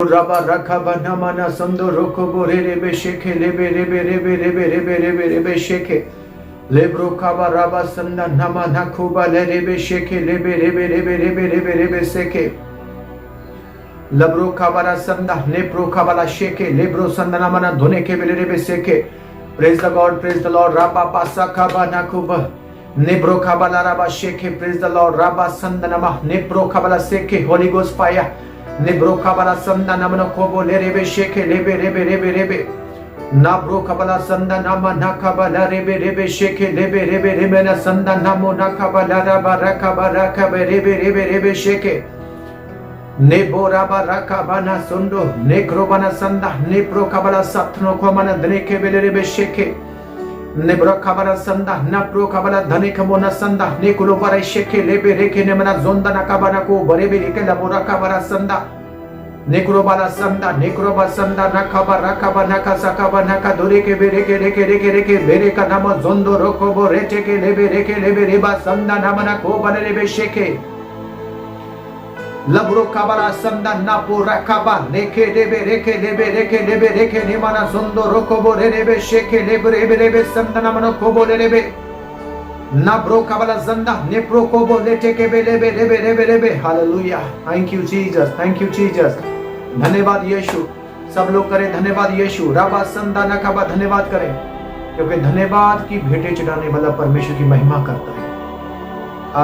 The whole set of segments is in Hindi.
Raba rakaba namana sando roko bore rebe sheke lebe rebe rebe rebe rebe rebe rebe sheke lebro kaba raba sanda nama nakuba le rebe sheke lebe rebe rebe rebe rebe rebe seke lebro kabara sanda nepro kabala sheke lebro sanda namana dhone ke bele rebe seke. Praise the God, praise the Lord. Raba pasa kaba nakuba nebro kabala raba sheke. Praise the Lord. Raba sanda nama nepro kabala seke. Holy Ghost fire. Nebro kabala sanda namana kobo lerebe sheke lebe rebe rebe rebe nabro kabala sanda nama nakabala rebe rebe sheke lebe rebe rebe na sanda namo nakabala raba rakaba rakaba rebe rebe rebe sheke nebo raba rakaba na sondo nekrobana sanda nepro kabala satno komana dneke bele rebe sheke nebro kabala sanda napro kabala dhane kamona sanda nekulo bare sheke lebe reke nemana zonda nakabana ko barebe reke labora kabala sanda nekrobala sanda nekroba sanda nakaba rakaba nakasakaba nakadore ke bere ke reke reke reke bere ka nama zondo rokobo rete ke lebe reke lebe reba sanda namana ko bale lebe sheke labro kabala sanda napo rakaba neke lebe reke lebe nemana zondo rokobo lebe sheke lebe lebe sanda namana kobo lebe nabro kabala zanda nepro kobo lete ke lebe. Hallelujah. Thank you Jesus, thank you Jesus. धन्यवाद यीशु. सब लोग करें धन्यवाद यीशु. राबा संदा नकाबा धन्यवाद करें, क्योंकि धन्यवाद की भेंटें चढ़ाने वाला परमेश्वर की महिमा करता है.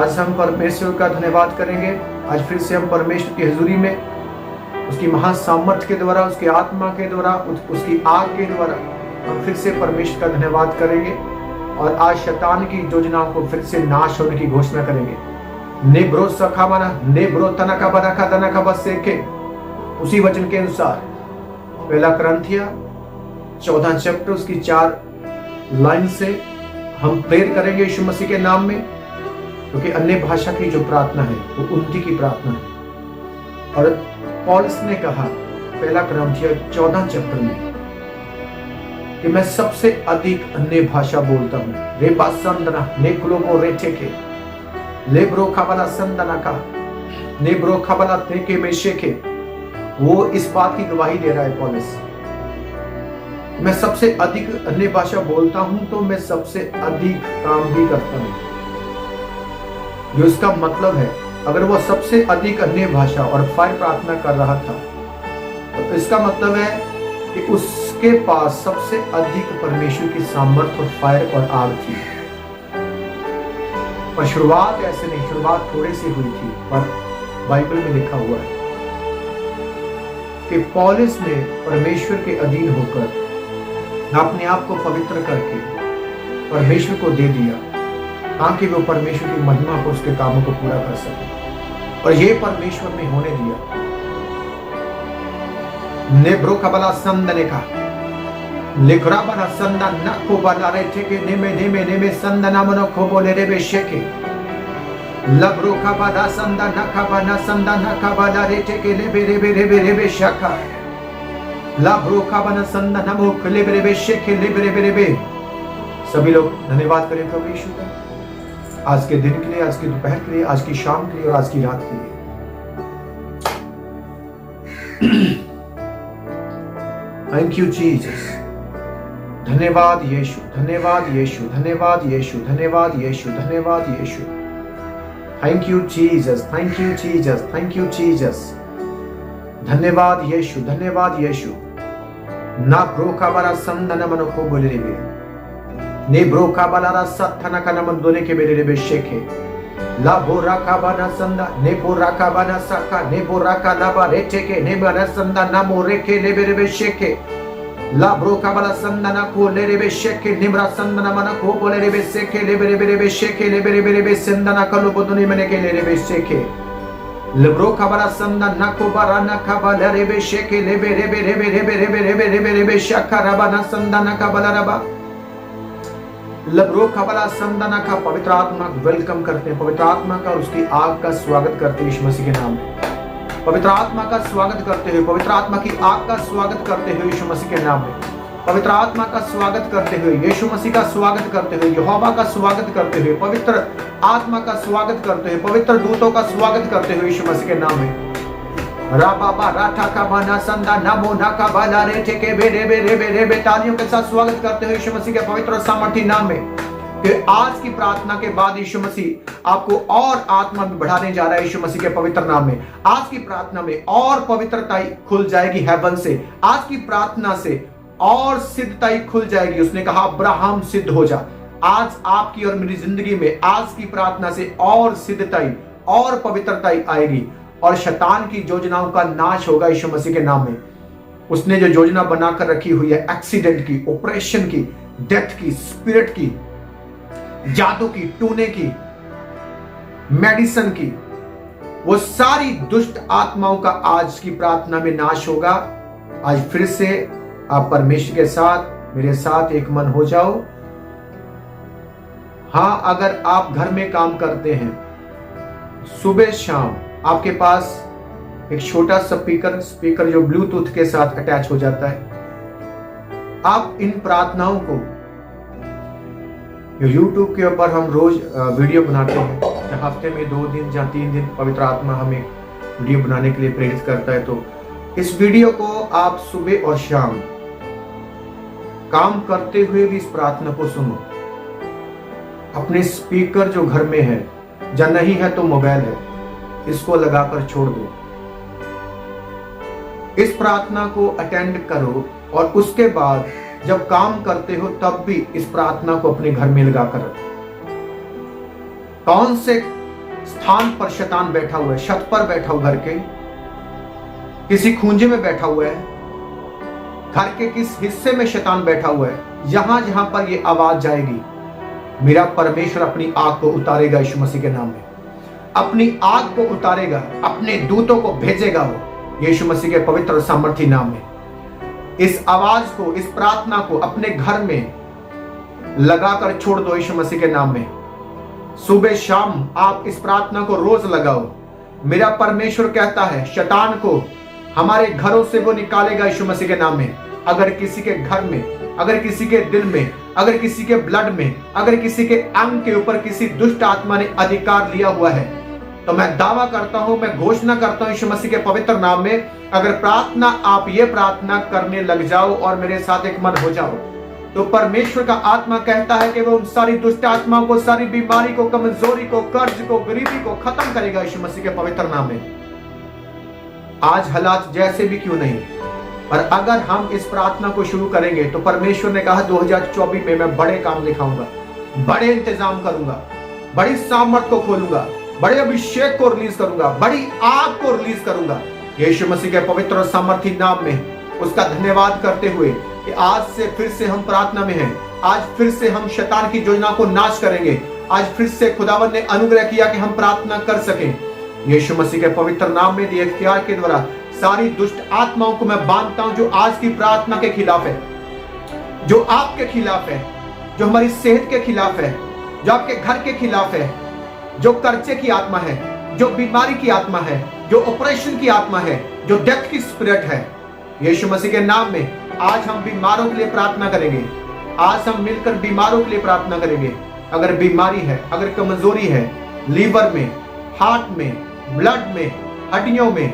आज हम परमेश्वर का धन्यवाद करेंगे. आज फिर से हम परमेश्वर की हजूरी में उसकी महासामर्थ के द्वारा, उसकी आत्मा के द्वारा, उसकी आग के द्वारा हम फिर से परमेश्वर का धन्यवाद करेंगे और आज शैतान की योजनाओं को फिर से नाश होने की घोषणा करेंगे. नेब्रो सखावाना नेब्रो तनका बना दनका बसे के उसी वचन के अनुसार पहला करंथिया 14 चैप्टर उसकी 4 लाइन से हम प्रेयर करेंगे यीशु मसीह के नाम में, क्योंकि अन्य भाषा की जो प्रार्थना है वो उन्नति की प्रार्थना है. और पौलुस ने कहा पहला करंथिया 14 चैप्टर में कि मैं सबसे अधिक अन्य भाषा बोलता हूं. रेबा संदना नेकुलोबो रेटे के लेब्रो खबला संदना का नेब्रो खबला तेके में शेके. वो इस बात की गवाही दे रहा है पौलुस, मैं सबसे अधिक अन्य भाषा बोलता हूं तो मैं सबसे अधिक काम भी करता हूं. जो इसका मतलब है, अगर वो सबसे अधिक अन्य भाषा और फायर प्रार्थना कर रहा था तो इसका मतलब है कि उसके पास सबसे अधिक परमेश्वर की सामर्थ और फायर और आग थी. पर शुरुआत ऐसे नहीं, शुरुआत थोड़े से हुई थी. पर बाइबल में लिखा हुआ है कि पौलुस ने परमेश्वर के अधीन होकर अपने आप को पवित्र करके परमेश्वर को दे दिया, ताकि वो परमेश्वर की महिमा को, उसके कामों को पूरा कर सके. और ये परमेश्वर ने होने दिया. नेब्रो कबला संदने का लिखरा बना संदा नको बना रे ठेके नेमे नेमे नेमे संदना मनो को बोले रे बेशेके लब्रो कबला संदा नका बना संदा नका बना रे ठेके लेबे रेबे रेबे रेबे शका लब्रो कबना संदा नमो लेबे रेबे शेके लेबे रेबे रेबे. सभी लोग धन्यवाद करें प्रभु यीशु का आज के दिन के लिए, आज की दोपहर के लिए, आज की शाम के लिए और आज की रात के लिए. Thank you Jesus. धन्यवाद यीशु, धन्यवाद यीशु, धन्यवाद यीशु, धन्यवाद यीशु, धन्यवाद Yeshu. Thank you Jesus, thank you Jesus, thank you Jesus. धन्यवाद यीशु, धन्यवाद यीशु. ना ब्रो का बड़ा संदन मनो को बोले रे ने ब्रो का बड़ा सत्थना का नमन दोने के बेरे रे शेखे ला बोरा का बना संदा ने बोरा का बना सका ने बोरा का लाबा रेटे के ने बना संदा ना मोरे के ले बेरे बे शेखे ला ब्रो का बड़ा संदा ना को ले रे बे शेखे निमरा संदा ना मना को बोले रे बे शेखे ले बेरे बे शेखे ले बेरे बे संदा ना कलो बोदुनी मने के ले रे बे शेखे लब्रो का बड़ा संदा ना को बरा ना का बला रे बे शेखे ले बेरे शका रबा ना संदा ना का बला रबा लब्रो खबला संदना का. पवित्र आत्मा वेलकम करते हैं, पवित्र आत्मा का, उसकी आग का स्वागत करते हैं यीशु मसीह के नाम में. पवित्र आत्मा का स्वागत करते हुए, पवित्र आत्मा की आग का स्वागत करते हुए यीशु मसीह के नाम में. पवित्र आत्मा का स्वागत करते हुए, यीशु मसीह का स्वागत करते हुए, यहोवा का स्वागत करते हुए, पवित्र आत्मा का स्वागत करते हुए, पवित्र दूतों का स्वागत करते हुए यीशु मसीह के नाम में. राबाबा राठा का बना संदा नमो नाका बाला रे टेके बेरे बेरे बेरे बे। तालियों के साथ स्वागत करते हुए यीशु मसीह के पवित्र और सामर्थी नाम में कि आज की प्रार्थना के बाद यीशु मसीह आपको और आत्मा में बढ़ाने जा रहा है। यीशु मसीह के पवित्र नाम में आज की प्रार्थना में और पवित्रता खुल जाएगी हेवन से। आज की प्रार्थना से और सिद्धता खुल जाएगी। उसने कहा अब्राहम सिद्ध हो जा। आज आपकी और मेरी जिंदगी में आज की प्रार्थना से और सिद्धता और पवित्रता आएगी और शैतान की योजनाओं का नाश होगा यीशु मसीह के नाम में। उसने जो योजना बनाकर रखी हुई है एक्सीडेंट की, ऑपरेशन की, डेथ की, स्पिरिट की, जादू की, टूने की, मेडिसिन की, वो सारी दुष्ट आत्माओं का आज की प्रार्थना में नाश होगा। आज फिर से आप परमेश्वर के साथ मेरे साथ एक मन हो जाओ। हाँ, अगर आप घर में काम करते हैं, सुबह शाम आपके पास एक छोटा सा स्पीकर जो ब्लूटूथ के साथ अटैच हो जाता है, आप इन प्रार्थनाओं को YouTube के ऊपर हम रोज वीडियो बनाते हैं, हफ्ते में 2 दिन या 3 दिन पवित्र आत्मा हमें वीडियो बनाने के लिए प्रेरित करता है। तो इस वीडियो को आप सुबह और शाम काम करते हुए भी इस प्रार्थना को सुनो। अपने स्पीकर जो घर में है या नहीं है तो मोबाइल है, इसको लगाकर छोड़ दो। इस प्रार्थना को अटेंड करो और उसके बाद जब काम करते हो तब भी इस प्रार्थना को अपने घर में लगाकर रखो। कौन से स्थान पर शैतान बैठा हुआ है? छत पर बैठा हुआ, घर के किसी खूंजे में बैठा हुआ है, घर के किस हिस्से में शैतान बैठा हुआ है? जहां जहां पर यह आवाज जाएगी, मेरा परमेश्वर अपनी आग को उतारेगा यीशु मसीह के नाम में। अपनी आग को उतारेगा, अपने दूतों को भेजेगा वो यीशु मसीह के पवित्र और सामर्थी नाम में। इस आवाज को, इस प्रार्थना को अपने घर में लगाकर छोड़ दो यीशु मसीह के नाम में। सुबह शाम आप इस प्रार्थना को रोज लगाओ। मेरा परमेश्वर कहता है शैतान को हमारे घरों से वो निकालेगा यीशु मसीह के नाम में। अगर किसी के घर में, अगर किसी के दिल में, अगर किसी के ब्लड में, अगर किसी के अंग के ऊपर किसी दुष्ट आत्मा ने अधिकार लिया हुआ है, तो मैं दावा करता हूं, मैं घोषणा करता हूं यीशु मसीह के पवित्र नाम में, अगर प्रार्थना आप ये प्रार्थना करने लग जाओ और मेरे साथ एक मन हो जाओ, तो परमेश्वर का आत्मा कहता है कि वो उन सारी दुष्ट आत्माओं को, सारी बीमारी को, कमजोरी को, कर्ज को, गरीबी को खत्म करेगा यीशु मसीह के पवित्र नाम में। आज हालात जैसे भी क्यों नहीं, पर अगर हम इस प्रार्थना को शुरू करेंगे तो परमेश्वर ने कहा 2024 में मैं बड़े काम दिखाऊंगा, बड़े इंतजाम करूंगा, बड़ी सामर्थ को खोलूंगा, बड़े अभिषेक को रिलीज करूंगा, बड़ी आग को रिलीज करूंगा यीशु मसीह के पवित्र और सामर्थी नाम में। उसका धन्यवाद करते हुए कि आज से फिर से हम प्रार्थना में हैं, आज फिर से हम शैतान की योजना को नाश करेंगे, आज फिर से खुदावंद ने अनुग्रह किया कि हम प्रार्थना कर सकें। यीशु मसीह के पवित्र नाम में दिए इख्तियार के द्वारा सारी दुष्ट आत्माओं को मैं बांधता हूं जो आज की प्रार्थना के खिलाफ है, जो आपके खिलाफ है, जो हमारी सेहत के खिलाफ है, जो आपके घर के खिलाफ है, जो कर्जे की आत्मा है, जो बीमारी की आत्मा है, जो ऑपरेशन की आत्मा है, जो डेथ की स्पिरिट है। यीशु मसीह के नाम में आज हम बीमारों के लिए प्रार्थना करेंगे। आज हम मिलकर बीमारों के लिए प्रार्थना करेंगे। अगर बीमारी है, अगर कमजोरी है, लीवर में, हार्ट में, ब्लड में, हड्डियों में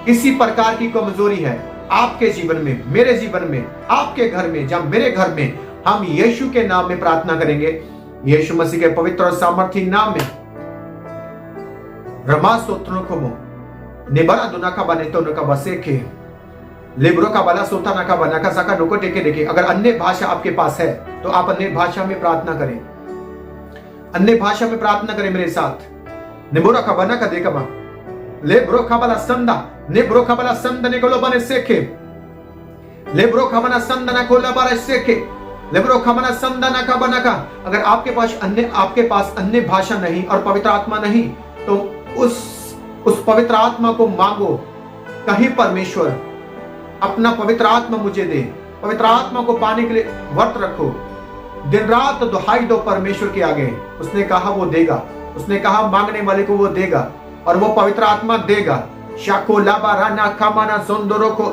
किसी प्रकार की कमजोरी है आपके जीवन में, मेरे जीवन में, आपके घर में या मेरे घर में, हम यीशु के नाम में प्रार्थना करेंगे। यीशु मसीह के पवित्र और सामर्थी नाम में रमा सोत्रों को मो निबरा दुना का बने तो नका बसे के लिब्रो का बला सोता नका बना का सका नुको टेके देखे। अगर अन्य भाषा आपके पास है तो आप अन्य भाषा में प्रार्थना करें, अन्य भाषा में प्रार्थना करें मेरे साथ। निबोरा का बना का देखा बा लेब्रो का बला संदा, निब्रो का बला संदा ने कोलो बने सेके, लेब्रो का बना संदा ना कोला बारे सेके, लेब्रो का बना संदा ना का बना का। अगर आपके पास अन्य भाषा नहीं और पवित्र आत्मा नहीं, तो उस पवित्र आत्मा को मांगो। कहीं परमेश्वर अपना पवित्र आत्मा मुझे दे। पवित्र आत्मा को पाने के लिए व्रत रखो, दिन रात दुहाई दो परमेश्वर के आगे। उसने कहा वो देगा, उसने कहा मांगने वाले को वो देगा और वो पवित्र आत्मा देगा। शाको लाबारा ना खामाना सोंदरो को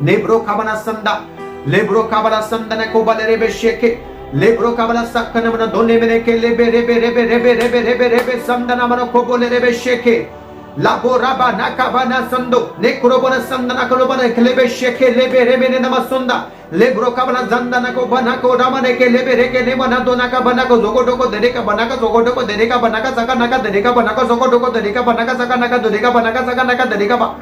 नेब्रो खाबाना संदा, लेब्रो खाबाला संदना को बलेरे बेशेके, लेब्रो काबला सक्कन मन दोने मेने के लेबे रेबे रेबे रेबे रेबे रेबे रेबे संदना मन को बोले रेबे शेके, Laboraba nakabana sando nekrobana sandana kolobana klebe sheke lebe remene namasunda lebro kabana zandana ko banako ramane ke lebe reke ne mana dona ka banako zogodoko dereka banaka zogodoko dereka banaka saka naka dereka banaka zogodoko dereka banaka saka naka dereka banaka saka naka dereka ba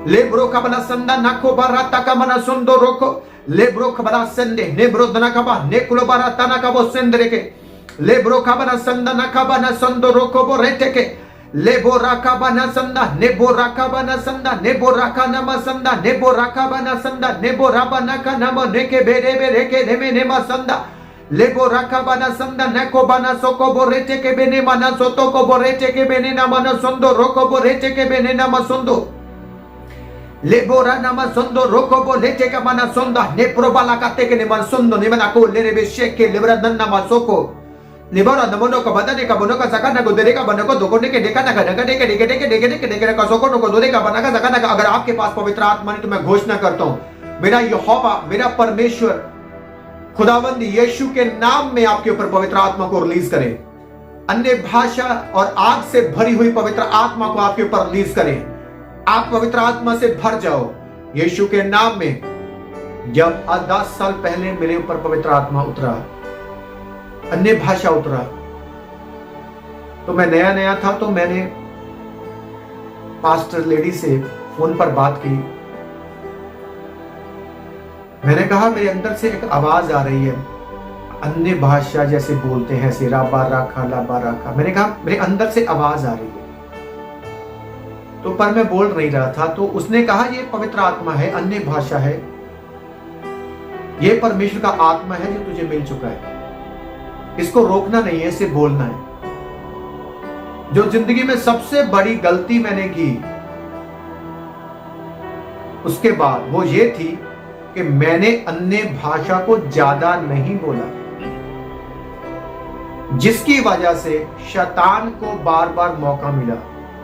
lebro kabana sanda nako barata kamana sundo roko lebro kabana sende nebro dana kaba nekulo barata nakabo sendereke lebro kabana sanda nakabana sando roko boreteke Leborakabana sanda, neborakabana sanda, neborakana masanda, neborakabana sanda, neborabanaka nama neke berebe reke neme nema sanda. Leborakabana sanda, nekobana soko borete ke bene mana soto ko borete ke bene namana sondo roko borete ke bene nama sondo. Lebora nama sondo roko borete ke mana sonda, neprobalakate ke nema sondo nemana ko lerebe sheke lebra nanna masoko. Libara namono ka badane ka bono ka sakana को देने का बनो को दोगोने के देखा ना करने का देखे देखे देखे देखे देखे देखे का सोको को दोने का बना का सकना का अगर आपके पास पवित्र आत्मा नहीं तो मैं घोषणा करता हूँ मेरा यहोवा मेरा परमेश्वर खुदावंद यीशु के नाम में आपके ऊपर पवित्र आत्मा को रिलीज करे अन्य भाषा और आग से भरी हुई पवित्र आत्मा को आपके ऊपर रिलीज करे आप पवित्र आत्मा से भर जाओ यीशु के नाम में। जब 10 साल पहले मेरे ऊपर पवित्र आत्मा उतरा अन्य भाषा उतरा तो मैं नया नया था तो मैंने पास्टर लेडी से फोन पर बात की। मैंने कहा मेरे अंदर से एक आवाज आ रही है अन्य भाषा जैसे बोलते हैं ऐसे राबा राखा लाबा राखा। मैंने कहा मेरे अंदर से आवाज आ रही है तो पर मैं बोल नहीं रहा था तो उसने कहा ये पवित्र आत्मा है अन्य भाषा है ये परमेश्वर का आत्मा है जो तुझे मिल चुका है इसको रोकना नहीं है इसे बोलना है। जो जिंदगी में सबसे बड़ी गलती मैंने की उसके बाद वो ये थी कि मैंने अन्य भाषा को ज्यादा नहीं बोला जिसकी वजह से शैतान को बार बार मौका मिला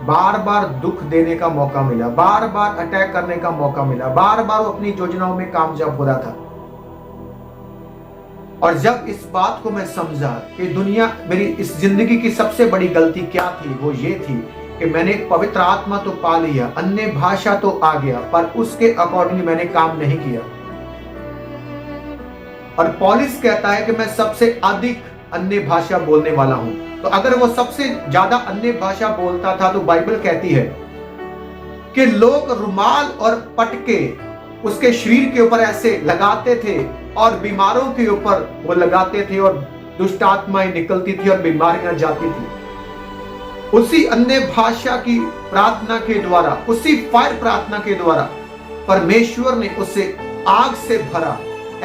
बार बार दुख देने का मौका मिला बार बार अटैक करने का मौका मिला बार बार वो अपनी योजनाओं में कामयाब हो रहा था। और जब इस बात को मैं समझा कि दुनिया मेरी इस जिंदगी की सबसे बड़ी गलती क्या थी वो ये थी कि मैंने पवित्र आत्मा तो पा लिया अन्य भाषा तो आ गया पर उसके अकॉर्डिंगली मैंने काम नहीं किया। और पौलुस कहता है कि मैं सबसे अधिक अन्य भाषा बोलने वाला हूं तो अगर वो सबसे ज्यादा अन्य भाषा बोलता था तो बाइबल कहती है कि लोग रुमाल और पटके उसके शरीर के ऊपर ऐसे लगाते थे और बीमारों के ऊपर वो लगाते थे और दुष्ट आत्माएं निकलती थी और बीमारियां जाती थी। उसी अन्य भाषा की प्रार्थना के द्वारा उसी फायर प्रार्थना के द्वारा परमेश्वर ने उसे आग से भरा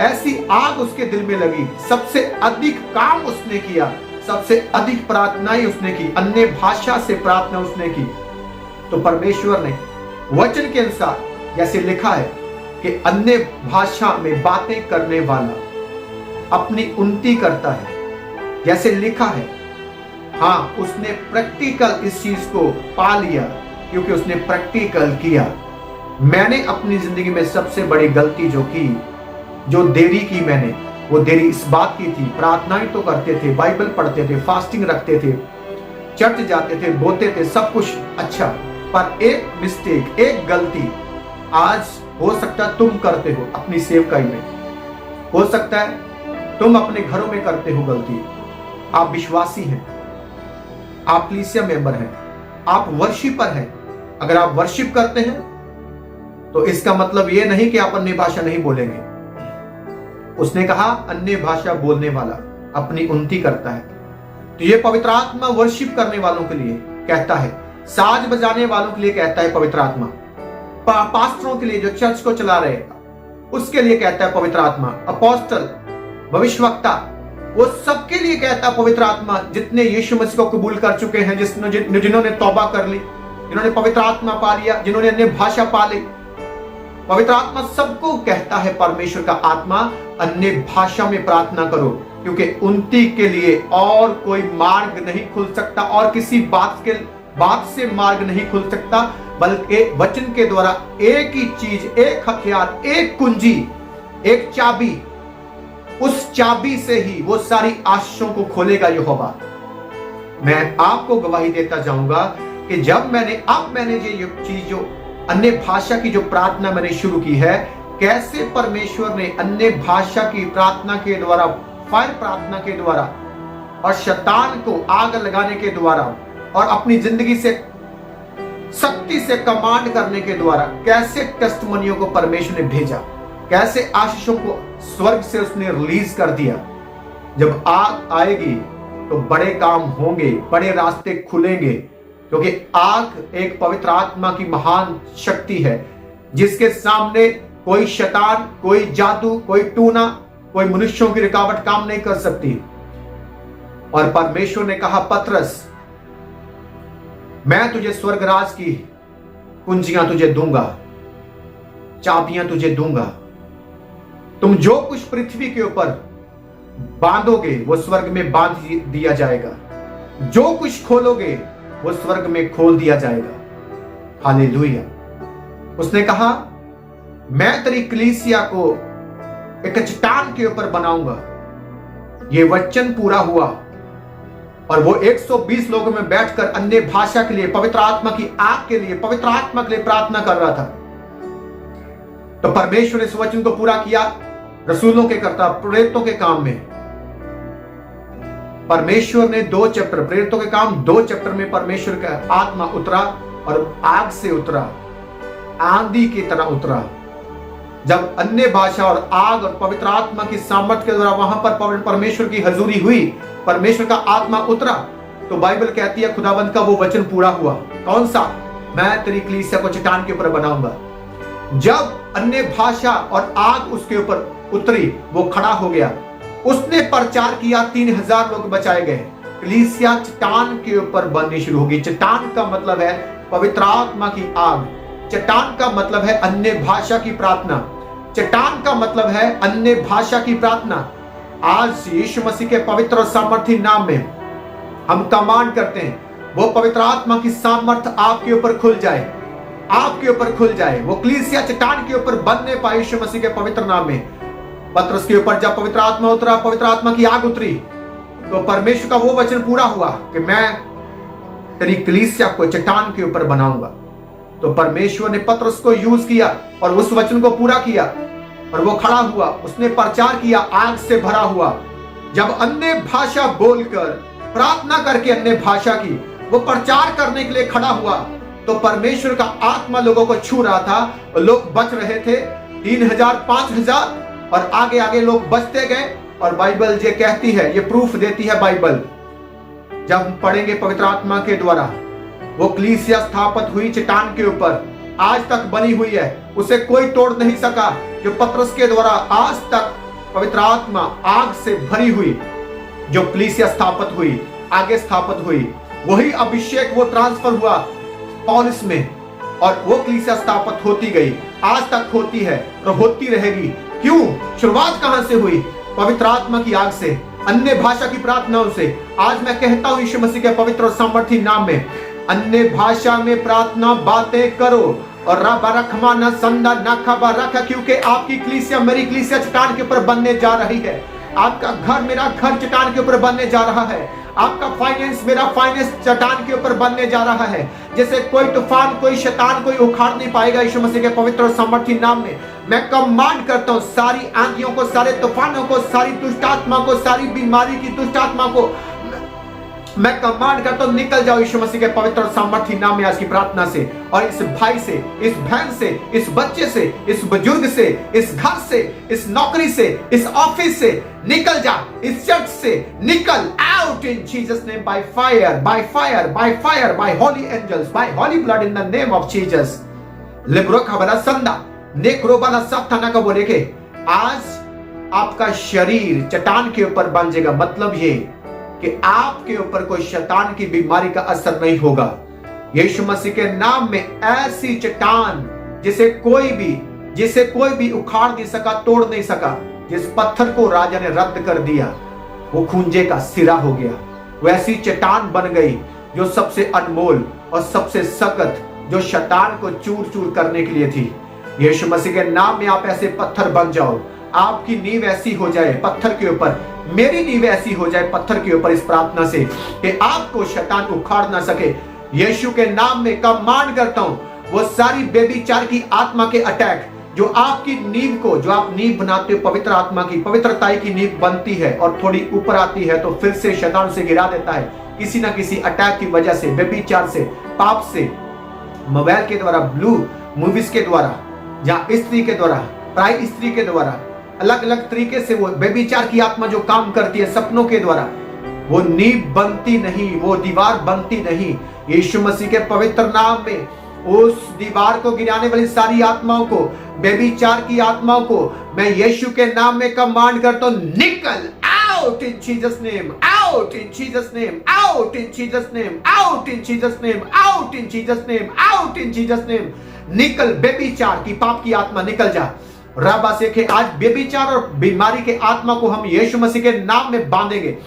ऐसी आग उसके दिल में लगी सबसे अधिक काम उसने किया सबसे अधिक प्रार्थनाएं उसने की अन्य भाषा से प्रार्थना उसने की। तो परमेश्वर ने वचन के अनुसार जैसे लिखा है कि अन्य भाषा में बातें करने वाला अपनी उन्नति करता है जैसे लिखा है। हाँ उसने प्रैक्टिकल इस चीज को पा लिया क्योंकि उसने प्रैक्टिकल किया। मैंने अपनी जिंदगी में सबसे बड़ी गलती जो देरी की मैंने वो देरी इस बात की थी प्रार्थनाएं तो करते थे बाइबल पढ़ते थे फास्टिंग रखते थे चर्च जाते थे बोलते थे सब कुछ अच्छा पर एक मिस्टेक एक गलती आज हो सकता है तुम करते हो अपनी सेवकाई में हो सकता है तुम अपने घरों में करते हो गलती। आप विश्वासी हैं आप कलीसिया मेंबर हैं आप वर्शिपर हैं अगर आप वर्शिप करते हैं तो इसका मतलब यह नहीं कि आप अन्य भाषा नहीं बोलेंगे। उसने कहा अन्य भाषा बोलने वाला अपनी उन्नति करता है तो ये पवित्र आत्मा वर्शिप करने वालों के लिए कहता है साज बजाने वालों के लिए कहता है पवित्र आत्मा पास्टरों के लिए जो चर्च को चला रहे उसके लिए कहता है पवित्र आत्मा अपोस्टल भविष्यवक्ता वो सबके लिए कहता है पवित्र आत्मा जितने यीशु मसीह को कबूल कर चुके हैं जिन्होंने तौबा कर ली जिन्होंने पवित्र आत्मा पा लिया जिन्होंने अन्य भाषा पा ली पवित्र आत्मा सबको कहता है परमेश्वर का आत्मा अन्य भाषा में प्रार्थना करो क्योंकि उन्नति के लिए और कोई मार्ग नहीं खुल सकता और किसी बात से मार्ग नहीं खुल सकता बल्कि वचन के द्वारा एक ही चीज एक हथियार एक कुंजी एक चाबी उस चाबी से ही वो सारी आशीषों को खोलेगा यहोवा। मैं आपको गवाही देता जाऊंगा कि अब मैंने ये चीज जो अन्य भाषा की जो प्रार्थना मैंने शुरू की है, कैसे परमेश्वर ने अन्य भाषा की प्रार्थना के द्वारा, फायर प्रार्थना के द्वारा और शैतान को आग लगाने के द्वारा और अपनी जिंदगी से शक्ति से कमांड करने के द्वारा कैसे टेस्टमनियों को परमेश्वर ने भेजा, कैसे आशीषों को स्वर्ग से उसने रिलीज कर दिया। जब आग आएगी तो बड़े काम होंगे, बड़े रास्ते खुलेंगे, क्योंकि आग एक पवित्र आत्मा की महान शक्ति है जिसके सामने कोई शैतान, कोई जादू, कोई टूना, कोई मनुष्यों की रुकावट काम नहीं कर सकती। और परमेश्वर ने कहा, पतरस, मैं तुझे स्वर्गराज की कुंजियां तुझे दूंगा, चाबियां तुझे दूंगा। तुम जो कुछ पृथ्वी के ऊपर बांधोगे वो स्वर्ग में बांध दिया जाएगा, जो कुछ खोलोगे वो स्वर्ग में खोल दिया जाएगा। हालेलुया। उसने कहा, मैं तेरी कलीसिया को एक चट्टान के ऊपर बनाऊंगा। ये वचन पूरा हुआ और वो 120 लोगों में बैठकर अन्य भाषा के लिए, पवित्र आत्मा की आग के लिए, पवित्र आत्मा के लिए प्रार्थना कर रहा था। तो परमेश्वर ने इस वचन को पूरा किया रसूलों के कर्ता प्रेरितों के काम में। परमेश्वर ने 2 चैप्टर, प्रेरितों के काम 2 चैप्टर में परमेश्वर का आत्मा उतरा और आग से उतरा, आंधी की तरह उतरा। जब अन्य भाषा और आग और पवित्र आत्मा की सामर्थ्य के द्वारा वहां पर परमेश्वर की हजूरी हुई, परमेश्वर का आत्मा उतरा, तो बाइबल कहती है खुदावंद का वो वचन पूरा हुआ। कौन सा? मैं तेरी कलीसिया को चट्टान के ऊपर बनाऊंगा। जब अन्य भाषा और आग उसके ऊपर उतरी, वो खड़ा हो गया, उसने प्रचार किया, 3000 लोग बचाए गए। कलीसिया चट्टान के ऊपर बननी शुरू होगी। चट्टान का मतलब है पवित्र आत्मा की आग, चट्टान का मतलब है अन्य भाषा की प्रार्थना, चट्टान का मतलब है अन्य भाषा की प्रार्थना। आज यीशु मसीह के पवित्र और सामर्थी नाम में हम कमांड करते हैं, वो पवित्र आत्मा की सामर्थ आपके ऊपर खुल जाए, आपके ऊपर खुल जाए। वो कलीसिया चट्टान के ऊपर बनने पाए यीशु मसीह के पवित्र नाम में। पतरस के ऊपर जब पवित्र आत्मा उतरा, पवित्र आत्मा की आग उतरी, तो परमेश्वर का वो वचन पूरा हुआ कि मैं तेरी कलीसिया को चट्टान के ऊपर बनाऊंगा। तो परमेश्वर ने पतरस को यूज किया और उस वचन को पूरा किया और वो खड़ा हुआ, उसने प्रचार किया, आग से भरा हुआ। जब अन्य भाषा बोलकर, प्रार्थना करके अन्य भाषा की, वो प्रचार करने के लिए खड़ा हुआ, तो परमेश्वर का आत्मा लोगों को छू रहा था और लोग बच रहे थे। 3000, 5000 और आगे आगे लोग बचते गए। और बाइबल ये कहती है, ये प्रूफ देती है बाइबल, जब हम पढ़ेंगे पवित्र आत्मा के द्वारा, वो कलीसिया स्थापित हुई चट्टान के ऊपर, आज तक बनी हुई है, उसे कोई तोड़ नहीं सका। जो पतरस के द्वारा आज तक पवित्र आत्मा आग से भरी हुई जो कलीसिया स्थापित हुई, आगे स्थापित हुई, वही अभिषेक वो ट्रांसफर हुआ पौलुस में और वो कलीसिया स्थापित होती गई, आज तक होती है और होती रहेगी। क्यों? शुरुआत कहां से हुई? पवित्र आत्मा की आग से, अन्य भाषा की प्रार्थनाओं से। आज मैं कहता हूं यीशु मसीह के पवित्र और सामर्थी नाम में, अन्य भाषा में प्रार्थना बातें करो और रबा रखमा न संदा न खबा रखा, क्योंकि आपकी कलीसिया, मेरी कलीसिया चट्टान के ऊपर बनने जा रही है। आपका घर, मेरा घर चट्टान के ऊपर बनने जा रहा है। आपका फाइनेंस, मेरा फाइनेंस चट्टान के ऊपर बनने जा रहा है। जैसे कोई तूफान, कोई शैतान कोई उखाड़ नहीं पाएगा यीशु मसीह के पवित्र और सामर्थी नाम में। मैं कमांड करता हूं सारी आंधियों को, सारे तूफानों को, सारी दुष्ट आत्मा को, सारी बीमारी की दुष्ट आत्मा को मैं कमांड करता हूं, निकल जाओ यीशु मसीह के पवित्र और सामर्थी नाम में आज की प्रार्थना से। और इस भाई से, इस बहन से, इस बच्चे से, इस बुजुर्ग से, इस घर से, इस नौकरी से, इस ऑफिस से निकल जा, इस चर्च से निकल out in Jesus name, by fire, by fire, by fire, by holy angels, by holy blood in the name of Jesus. लिब्रो खबरा संदा नेक्रो बाला साथाना का बोले के आज आपका शरीर चट्टान के ऊपर बन जाएगा। मतलब ये कि आपके ऊपर कोई शैतान की बीमारी का असर नहीं होगा। यीशु मसीह के नाम में ऐसी चट्टान जिसे कोई भी उखाड़ नहीं सका, तोड़ नहीं सका, जिस पत्थर को राजा ने रद्द कर दिया वो खूंजे का सिरा हो गया। वैसी चट्टान बन गई जो सबसे अनमोल और सबसे सख्त, जो शैतान को चूर चूर करने के लिए थी। यीशु मसीह के नाम में आप ऐसे पत्थर बन जाओ। आपकी नींव ऐसी हो जाए पत्थर के ऊपर, मेरी नींव ऐसी हो जाए पत्थर के ऊपर, इस प्रार्थना से कि आपको शैतान उखाड़ ना सके। यीशु के नाम में कमांड करता हूं, वो सारी बेबीचार की आत्मा के अटैक जो आपकी नींव को, जो आप नींव बनाते हो पवित्र आत्मा की, पवित्रताई की नींव बनती है और थोड़ी ऊपर आती है तो फिर से शैतान से गिरा देता है किसी ना किसी अटैक की वजह से, बेबीचार से, पाप से, मोबाइल के द्वारा, ब्लू मूवीज के द्वारा, या स्त्री के द्वारा, पराई स्त्री के द्वारा, अलग अलग तरीके से वो बेबीचार की आत्मा जो काम करती है सपनों के द्वारा, वो नींव बनती नहीं, वो दीवार बनती नहीं। यीशु मसीह के पवित्र नाम में उस दीवार को गिराने वाली सारी आत्माओं को, बेबीचार की आत्माओं को मैं यीशु के नाम में कमांड करता हूं, निकल, out in Jesus name, out in Jesus name, out in Jesus name, out in Jesus name, out in Jesus name, out in Jesus name. निकल बेबीचार की, पाप की आत्मा निकल जा। राबा से के आज बेबीचार और बीमारी के आत्मा को हम यीशु मसीह के नाम में बांधेंगे।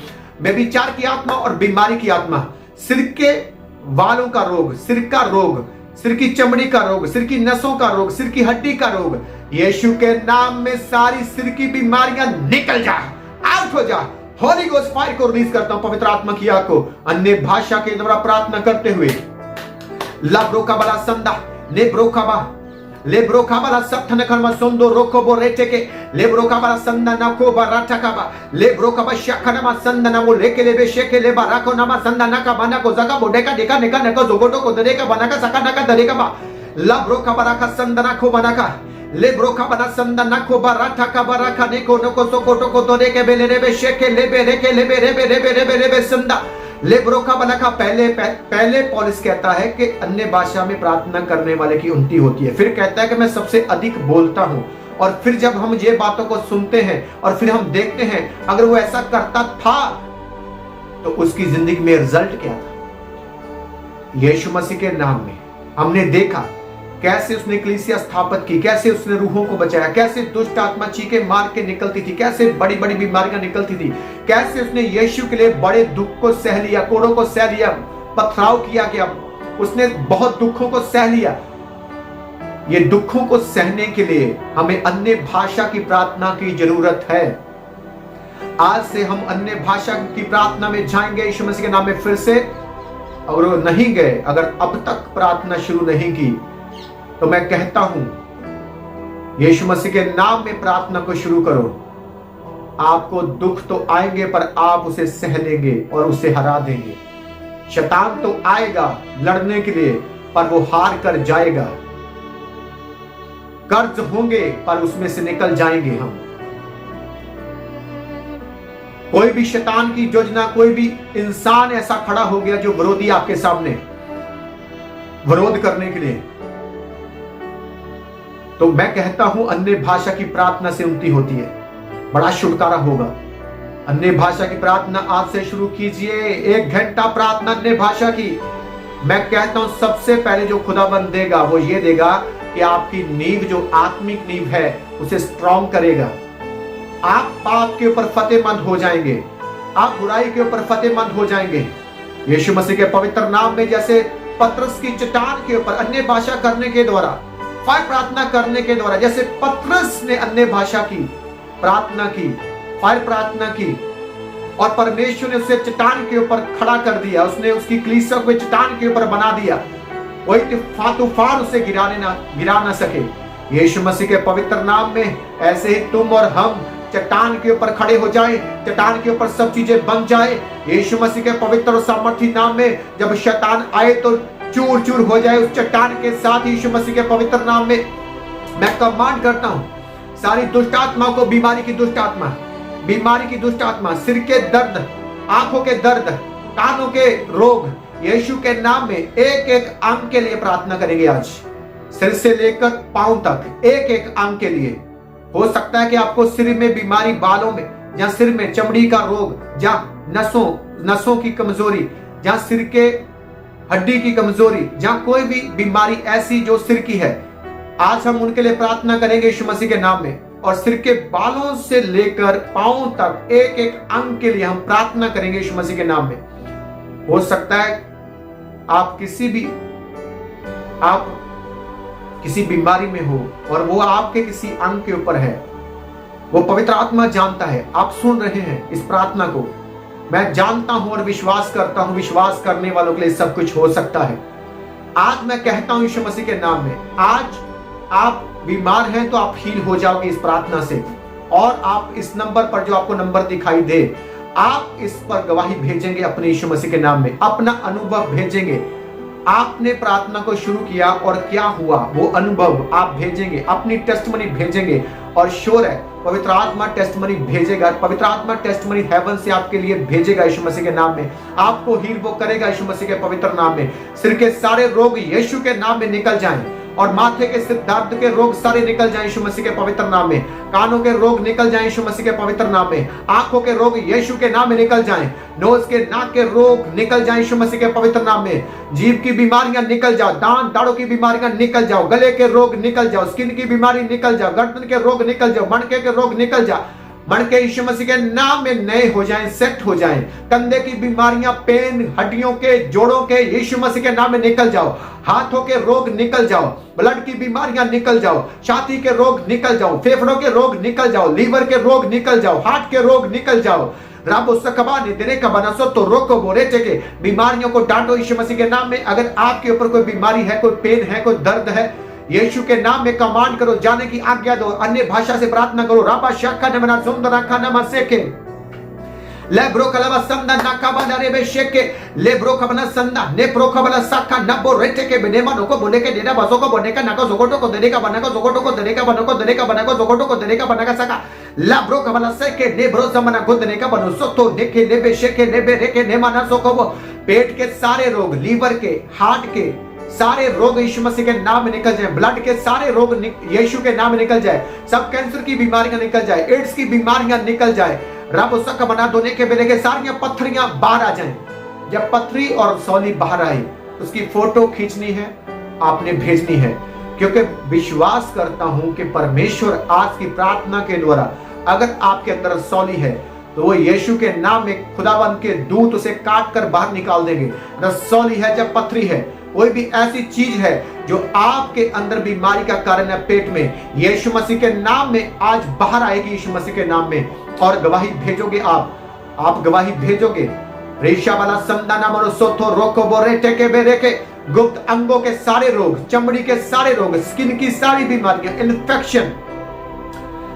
बेबीचार की आत्मा और बीमारी की आत्मा, सिर के वालों का रोग, सिर का रोग, सिर की चमड़ी का रोग, सिर की नसों का रोग, सिर की हड्डी का रोग, यीशु के नाम में सारी सिर की बीमारियां निकल जा, आउट हो जा। होली गोस्ट फायर को रिलीज करता हूं, पवित्र आत्मा की आग को, अन्य भाषा के द्वारा प्रार्थना करते हुए। लाब्रोका बला संदा नेब्रोका बा लेब्रोका बला सत्थन कर्म सुंदो रोको बोरेटे के लेब्रोका बला संदा नको बराटा का बा लेब्रोका बा शखना मा संदा ना वो लेके लेबे शेके ले बाराको नमा संदा ना का बना को जगा बोडेका डेका नेका neko जोगोटो को दरेका बना का सका नका दरेका बा लाब्रोका बरा का संदा ना को बना का लेब्रोका बना संदा ना को बराटा का बराका neko नको सोकोटो को दरेके बेले रेबे शेके लेबे रेके लेबे रेबे रेबे रेबे रेबे संदा लेब्रोका बना का। पहले पौलुस कहता है कि अन्य भाषा में प्रार्थना करने वाले की उन्नति होती है, फिर कहता है कि मैं सबसे अधिक बोलता हूं। और फिर जब हम ये बातों को सुनते हैं और फिर हम देखते हैं अगर वो ऐसा करता था तो उसकी जिंदगी में रिजल्ट क्या था। यीशु मसीह के नाम में हमने देखा कैसे उसने कलीसिया स्थापित की, कैसे उसने रूहों को बचाया, कैसे दुष्ट आत्मा चीखे मार के निकलती थी, कैसे बड़ी बड़ी बीमारियां निकलती थी, कैसे उसने यीशु के लिए बड़े दुख को सह लिया, कोड़ों को सह लिया, पथराव किया गया, उसने बहुत दुखों को सह लिया। ये दुखों को सहने के लिए हमें अन्य भाषा की प्रार्थना की जरूरत है। आज से हम अन्य भाषा की प्रार्थना में जाएंगे यीशु मसीह के नाम में फिर से। अगर वो नहीं गए, अगर अब तक प्रार्थना शुरू नहीं की, तो मैं कहता हूं यीशु मसीह के नाम में प्रार्थना को शुरू करो। आपको दुख तो आएंगे पर आप उसे सह लेंगे और उसे हरा देंगे। शैतान तो आएगा लड़ने के लिए पर वो हार कर जाएगा। कर्ज होंगे पर उसमें से निकल जाएंगे हम। कोई भी शैतान की योजना, कोई भी इंसान ऐसा खड़ा हो गया जो विरोधी आपके सामने विरोध करने के लिए, तो मैं कहता हूं अन्य भाषा की प्रार्थना से उन्नति होती है, बड़ा छुटकारा होगा। अन्य भाषा की प्रार्थना आज से शुरू कीजिए। 1 घंटा प्रार्थना अन्य भाषा की। मैं कहता हूं सबसे पहले जो खुदाबंद देगा वो ये देगा कि आपकी नींव, जो आत्मिक नींव है, उसे स्ट्रॉन्ग करेगा। आप पाप के ऊपर फतेहमंद हो जाएंगे, आप बुराई के ऊपर फतेहमंद हो जाएंगे। यीशु मसीह के पवित्र नाम में जैसे पतरस की चट्टान के ऊपर अन्य भाषा करने के द्वारा, फायर प्रार्थना करने के द्वारा, जैसे पतरस ने अन्य भाषा की प्रार्थना की, फायर प्रार्थना की और परमेश्वर ने उसे चट्टान के ऊपर खड़ा कर दिया, उसने उसकी कलीसिया को चट्टान के ऊपर बना दिया, वही तूफान उसे गिरा ना सके। यीशु मसीह के पवित्र नाम में ऐसे ही तुम और हम चट्टान के ऊपर खड़े हो जाएं, चट्टान के ऊपर सब चीजें बन जाए। यीशु मसीह के पवित्र और सामर्थी नाम में जब शैतान आए तो चूर चूर हो जाए उस चट्टान के साथ। यीशु मसीह के पवित्र नाम में मैं कमांड करता हूं सारी दुष्ट आत्मा को, बीमारी की दुष्ट आत्मा, बीमारी की दुष्ट आत्मा, सिर के दर्द, आंखों के दर्द, कानों के रोग, यीशु के नाम में एक एक अंग के लिए प्रार्थना करेंगे। आज सिर से लेकर पांव तक एक एक अंग के लिए। हो सकता है कि आपको सिर में बीमारी, बालों में, जहां सिर में चमड़ी का रोग, जहां नसों की कमजोरी, जहां सिर के हड्डी की कमजोरी, जहां कोई भी बीमारी ऐसी जो सिर की है, आज हम उनके लिए प्रार्थना करेंगे यीशु मसीह के नाम में। और सिर के बालों से लेकर पांव तक एक एक अंग के लिए हम प्रार्थना करेंगे यीशु मसीह के नाम में। हो सकता है आप किसी बीमारी में हो और वो आपके किसी अंग के ऊपर है, वो पवित्र आत्मा जानता है। आप सुन रहे हैं इस प्रार्थना को, मैं जानता हूं और विश्वास करता हूं, विश्वास करने वालों के लिए सब कुछ हो सकता है। आज मैं कहता हूं यीशु मसीह के नाम में, आज आप बीमार हैं तो आप हील हो जाओगे इस प्रार्थना से। और आप इस नंबर पर, जो आपको नंबर दिखाई दे, आप इस पर गवाही भेजेंगे अपने यीशु मसीह के नाम में, अपना अनुभव भेजेंगे। आपने प्रार्थना को शुरू किया और क्या हुआ वो अनुभव आप भेजेंगे, अपनी टेस्टमनी भेजेंगे। और श्योर है पवित्र आत्मा टेस्टमनी भेजेगा, पवित्र आत्मा टेस्टमनी हेवन से आपके लिए भेजेगा यीशु मसीह के नाम में। आपको हील वो करेगा यीशु मसीह के पवित्र नाम में। सिर के सारे रोग यीशु के नाम में निकल जाएं और माथे के सिर दर्द के रोग सारे निकल जाएं यीशु मसीह के पवित्र नाम में। कानों के रोग निकल जाएं यीशु मसीह के पवित्र नाम में। आंखों के रोग यीशु के नाम में निकल जाएं। नोज के, नाक के रोग निकल जाएं यीशु मसीह के पवित्र नाम में। जीभ की बीमारियां निकल जाओ, दांत दाढ़ों की बीमारियां निकल जाओ, गले के रोग निकल जाओ, स्किन की बीमारी निकल जाओ, गर्दन के रोग निकल जाओ, मणके के रोग निकल जाओ। मणके यीशु मसीह के नाम में नए हो जाएं, सेट हो जाएं। कंधे की बीमारियां, पेन, हड्डियों के, जोड़ों के यीशु मसीह के नाम में निकल जाओ। हाथों के रोग निकल जाओ, ब्लड की बीमारियां निकल जाओ, छाती के रोग निकल जाओ, फेफड़ों के रोग निकल जाओ, लीवर के रोग निकल जाओ, हार्ट के रोग निकल जाओ। राबो सकबा ने देने का बनसो तो रोको बोरे के बीमारियों को डांटो यीशु मसीह के नाम में। अगर आपके ऊपर कोई बीमारी है, कोई पेन है, कोई दर्द है, यीशु के नाम में कमांड करो, जाने की आज्ञा दो, अन्य भाषा से प्रार्थना करो। राबा शाखा ने मना सुंदर खाना मसेके लेब्रो कलवा संदा नाकाबा नरेबे शेके लेब्रो कबना संदा ने प्रो कबला साका नबो रेटे के बेनेमा नको बोले के देना बसो को बोने का नको जोगोटो को देने का बना को जोगोटो को देने का बना को देने का बना को जोगोटो को देने का बना का सका लाब्रो कबला सेके नेब्रो समना को देने का बनो सो तो नेके लेबे शेके लेबे रेके नेमाना सो को। पेट के सारे रोग, लीवर के, हार्ट के सारे रोग यीशु मसीह के नाम में निकल जाए। ब्लड के सारे रोग यीशु के नाम में निकल जाए। सब कैंसर की बीमारियां निकल जाए, एड्स की बीमारियां निकल जाए। रब उसका बना दोने के बेले के सारियां पत्थरियां बाहर आ जाएं। जब पत्थरी और सौली बाहर आई, उसकी फोटो खींचनी है, आपने भेजनी है, क्योंकि विश्वास करता हूं कि परमेश्वर आज की प्रार्थना के द्वारा अगर आपके अंदर सौली है तो वो यीशु के नाम में खुदावन के दूत उसे काट कर बाहर निकाल देंगे। रसौली है, जब पथरी है, कोई भी ऐसी चीज है जो आपके अंदर बीमारी का कारण है पेट में, यीशु मसीह के नाम में आज बाहर आएगी यीशु मसीह के नाम में। और गवाही भेजोगे आप गवाही भेजोगे। रेशा वाला संदाना मरो सोथो रोको बोरेटे के बेरेके गुप्त अंगों के सारे रोग, चमड़ी के सारे रोग, स्किन की सारी बीमारियां, इन्फेक्शन,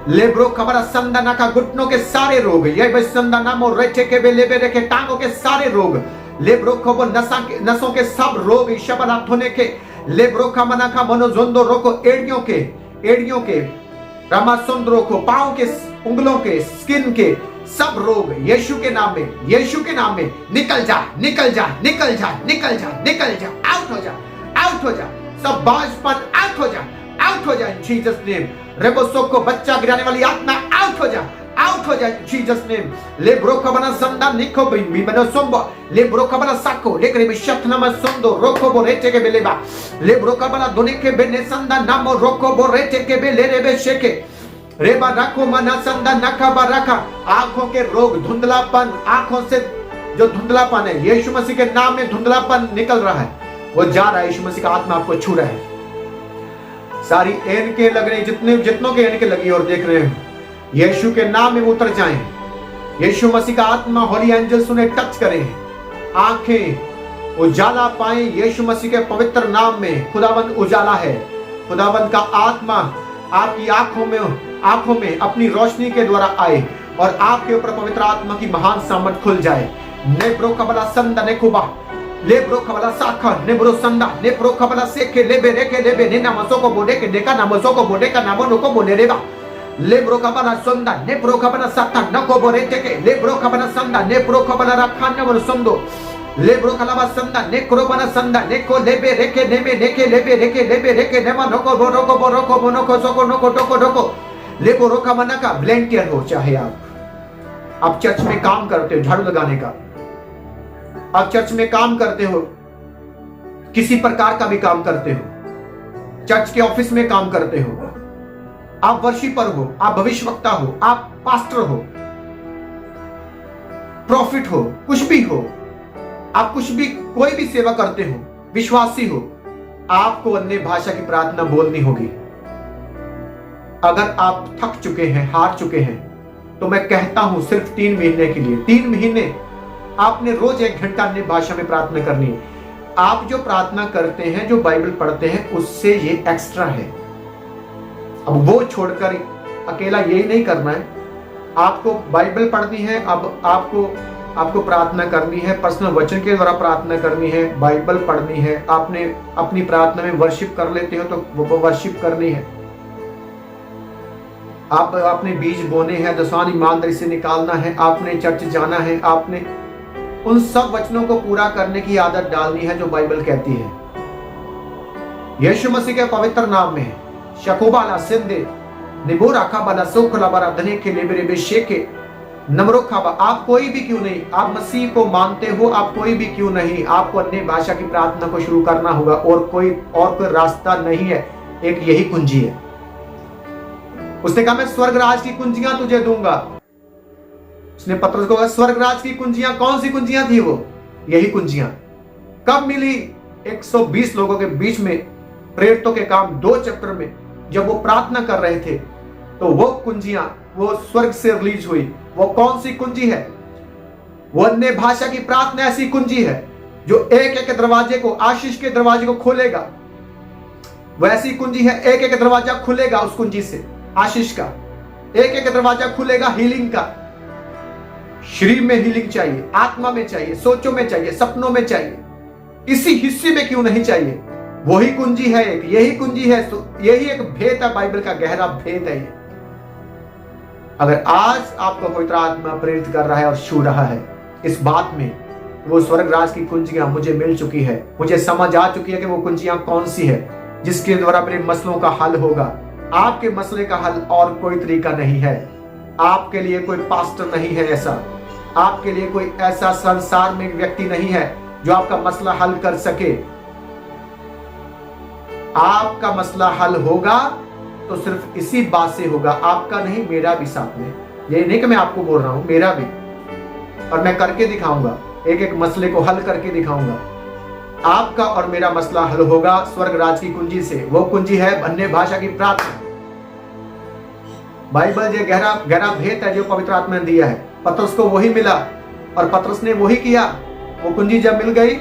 लेब्रो खबरा संदाना का घुटनों के सारे रोग, ये संदाना मो रेटे के बेलेबे रेके टांगों के सारे रोग, लेब्रो खबो नसों के सब रोग ईशबला धोने के, लेब्रो खमना का मनोजोंदो रोको एड़ियों के रामासुंदरों को, पांव के, उंगलों के, स्किन के सब रोग यीशु के नाम में निकल जा, निकल जा, निकल जा, निकल जा, निकल जा, आउट हो जा, आउट हो जा। सब बाजपन आउट हो जा, आउट हो जा इन जीसस नेम। रेबोसो को बच्चा गिराने वाली आत्मा आउट हो जा, आउट हो जा इन जीसस नेम। ले ब्रोका बना संदा निको बी बना सोंबो, ले ब्रोका बना साको लेकर भी शक्ति नाम सोंदो रोको बोरेटे के बेलेबा, ले ब्रोका बना दोने के बेने संदा नामो रोको बोरेटे के बेले रेबे शेके रेबा रखो मना संदा नकाबा रखा। आंखों के रोग, धुंधलापन, आंखों से जो धुंधलापन है, यीशु मसीह के नाम में धुंधलापन निकल रहा है, वो जा रहा है। यीशु मसीह का आत्मा आपको छू रहा है। सारी एनके लग रही, जितनों के एनके लगी और देख रहे हैं, यीशु के नाम में उतर जाएं। यीशु मसीह का आत्मा, होली एंजल्स उन्हें टच करें, आंखें उजाला पाए यीशु मसीह के पवित्र नाम में। खुदावंद उजाला है, खुदावंद का आत्मा आपकी आंखों में अपनी रोशनी के द्वारा आए और आपके ऊपर पवित्र आत्मा की महान सामर्थ खुल जाए। नेब्रो कबला संदा नेकुबा लेब्रो कबला साखा नेब्रो संदा नेब्रो कबला सेके लेबे रेके लेबे ने नामसो को बोले के देखा नामसो को बोले का नामो नको बोले रेबा लेब्रो कबला संदा नेब्रो कबला साता नको बोले टेके लेब्रो कबला संदा नेब्रो कबला रखा नमो संदो लेब्रो कलावा संदा नेक्रो बना संदा नेको लेबे रेके नेमे नेके लेबे रेके नेमा नको बोरोको बोरोको बोनको सोको नको टोको टोको लेबो रोका मना का वॉलंटियर हो, चाहे आप चर्च में काम करते हो, झाड़ू लगाने का, आप चर्च में काम करते हो, किसी प्रकार का भी काम करते हो, चर्च के ऑफिस में काम करते हो, आप वर्शिपर हो, आप भविष्यवक्ता हो, आप पास्टर हो, प्रॉफिट हो, कुछ भी हो, आप कुछ भी कोई भी सेवा करते हो, विश्वासी हो, आपको अन्य भाषा की प्रार्थना बोलनी होगी। अगर आप थक चुके हैं, हार चुके हैं, तो मैं कहता हूं सिर्फ 3 महीने के लिए, 3 महीने आपने रोज 1 घंटा अन्य भाषा में प्रार्थना करनी है। आप जो प्रार्थना करते हैं, जो बाइबल पढ़ते हैं, उससे ये एक्स्ट्रा है। अब वो छोड़कर अकेला यही नहीं करना है, आपको बाइबल पढ़नी है, अब आपको प्रार्थना करनी है, पर्सनल वचन के द्वारा प्रार्थना करनी है, बाइबल पढ़नी है। आपने अपनी प्रार्थना में वर्शिप कर लेते हो तो वो वर्शिप करनी है। आप अपने बीज बोने हैं, दसवां ईमानदारी से निकालना है, आपने चर्च जाना है, आपने उन सब वचनों को पूरा करने की आदत डालनी है जो बाइबल कहती है। यीशु मसीह के पवित्र नाम में शकोबाला सिंधे निबोरा खाबाला सोखलाबारा धने के लेबरे बेशेके नमरो खाबा। आप कोई भी क्यों नहीं, आप मसीह को मानते हो, आप कोई भी क्यों नहीं, आपको अन्य भाषा की प्रार्थना को शुरू करना होगा और कोई रास्ता नहीं है, एक यही कुंजी है। उसने कहा मैं स्वर्ग राज की कुंजियां तुझे दूंगा। उसने पतरस को कहा स्वर्ग राज की कुंजियां, कौन सी कुंजियां थी वो? यही कुंजियां। कब मिली? 120 लोगों के बीच में प्रेरितों के काम 2 चैप्टर में जब वो प्रार्थना कर रहे थे, तो वो कुंजियां वो स्वर्ग से रिलीज हुई। वो कौन सी कुंजी है? वो अन्य भाषा की प्रार्थना ऐसी कुंजी है जो एक एक दरवाजे को, आशीष के दरवाजे को खोलेगा। वो ऐसी कुंजी है, एक एक दरवाजा खुलेगा उस कुंजी से, आशीष का एक एक दरवाजा खुलेगा, हीलिंग का। शरीर में हीलिंग चाहिए, आत्मा में चाहिए, सोचों में चाहिए, सपनों में चाहिए, किसी हिस्से में क्यों नहीं चाहिए। वही कुंजी है, एक यही कुंजी है, यही एक भेद है, बाइबल का गहरा भेद है ये। अगर आज आपको पवित्र आत्मा प्रेरित कर रहा है और छू रहा है इस बात में, वो स्वर्ग राज की कुंजियां मुझे मिल चुकी है, मुझे समझ आ चुकी है कि वो कुंजियां कौन सी है जिसके द्वारा मेरे मसलों का हल होगा। आपके मसले का हल और कोई तरीका नहीं है। आपके लिए कोई पास्टर नहीं है ऐसा, आपके लिए कोई ऐसा संसार में व्यक्ति नहीं है जो आपका मसला हल कर सके। आपका मसला हल होगा तो सिर्फ इसी बात से होगा, आपका नहीं, मेरा भी साथ में। ये नहीं कि मैं आपको बोल रहा हूं, मेरा भी, और मैं करके दिखाऊंगा, एक एक मसले को हल करके दिखाऊंगा। आपका और मेरा मसला हल होगा स्वर्ग राज की कुंजी से। वो कुंजी है अन्य भाषा की प्रार्थना। बाइबल ये गहरा गहरा भेद है जो पवित्र आत्मा ने दिया है। पतरस को वही मिला और पतरस ने वही किया। वो कुंजी जब मिल गई,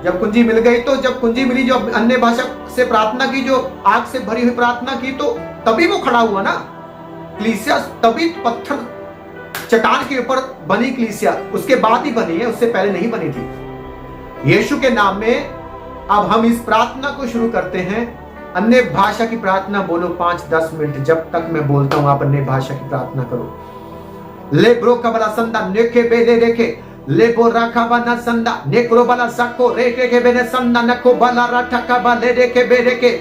जब कुंजी मिल गई, तो जब कुंजी मिली, जो अन्य भाषा से प्रार्थना की, जो आग से भरी हुई प्रार्थना की, तो तभी वो खड़ा हुआ ना कलीसिया। तभी पत्थर चट्टान के ऊपर बनी कलीसिया, उसके बाद ही बनी है, उससे पहले नहीं बनी थी। यीशु के नाम में अब हम इस प्रार्थना को शुरू करते हैं। अन्य भाषा की प्रार्थना बोलो 5-10 मिनट, जब तक मैं बोलता हूं आप अन्य भाषा की प्रार्थना करो। ले ब्रो कबला संदा नेके बेले रेके लेबो राखाबाना संदा नेक्रोबाला साको रेके के बेने संदा नको बाला राठा का ले रेके बेरे के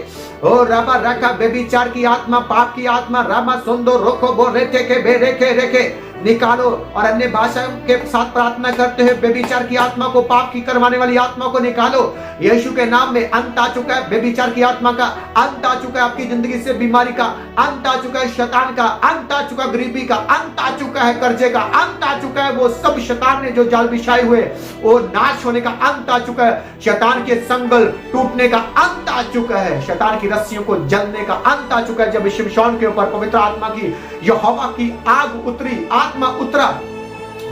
ओ राबा राखा बेबीचार की आत्मा, पाप की आत्मा, रामा सुंदो रोको बो रेके के बेरे के रेके निकालो। और अन्य भाषा के साथ प्रार्थना करते हैं, बेबीचार की आत्मा को, पाप की करवाने वाली आत्मा को निकालो। यीशु के नाम में अंत आ चुका है, बेबीचार की आत्मा का अंत आ चुका है, आपकी जिंदगी से बीमारी का अंत आ चुका है, शैतान का अंत आ चुका है, गरीबी का अंत आ चुका है, कर्जे का अंत आ चुका है। वो सब शैतान ने जो जाल बिछाए हुए वो नाश होने का अंत आ चुका है। शैतान के संगल टूटने का अंत आ चुका है। शैतान की रस्सियों को जलने का अंत आ चुका है। जब शिमशोन के ऊपर पवित्र आत्मा की, यहोवा की आग उतरी, आत्मा उतरा,